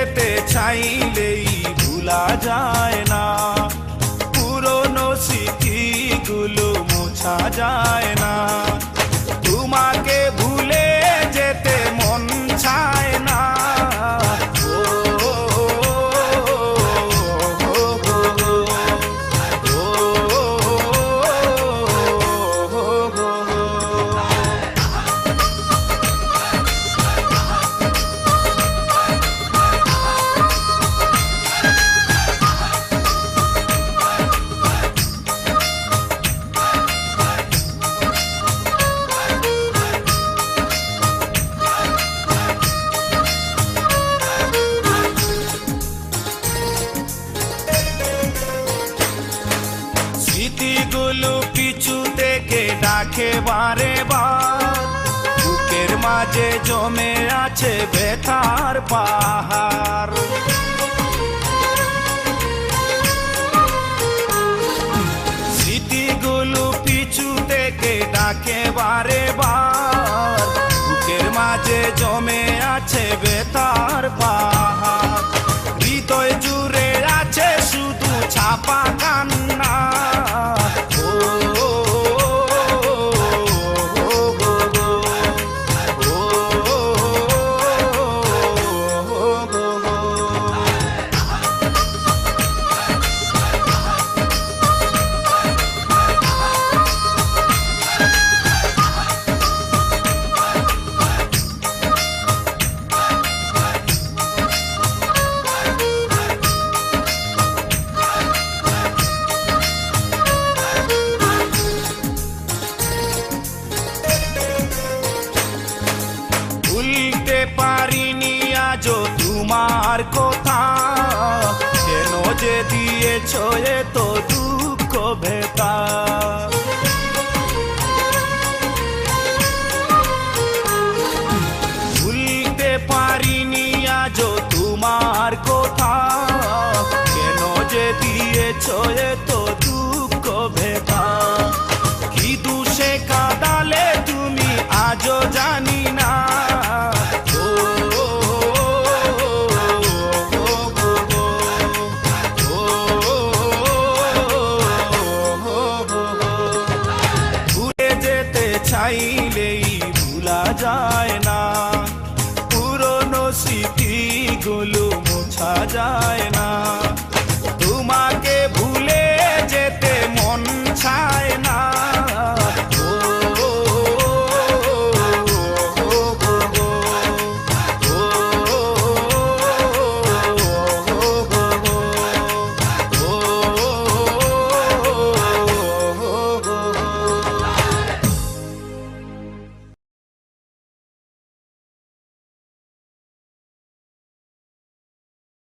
যেতে চাইলেই ভুলা যায় না, পুরনো স্মৃতিগুলো মোছা যায় না। তোমাকে ভুলে যেতে মন চায় না। স্মৃতিগুলো পিছু থেকে ডাকে বারে বার, বুকের মাঝে জমে আছে ব্যথার পাহাড়। স্মৃতিগুলো পিছু থেকে ডাকে বারে বার, বুকের মাঝে জমে আছে ব্যথার পাহাড়। হৃদয় জুড়ে আছে শুধু ছাপা কান্না। ভুলতে পারিনি আজও তোমার কথা, কেন যে দিয়েছ এত দুঃখ ভেতা। ভুলতে পারিনি আজও তোমার কথা, কেন যে দিয়েছ এত দুঃখ ভেতা। কি দুষে কাঁদালে তুমি আজও জানি না। চাইলেই ভুলা যায় না, পুরনো স্মৃতিগুলো মোছা যায়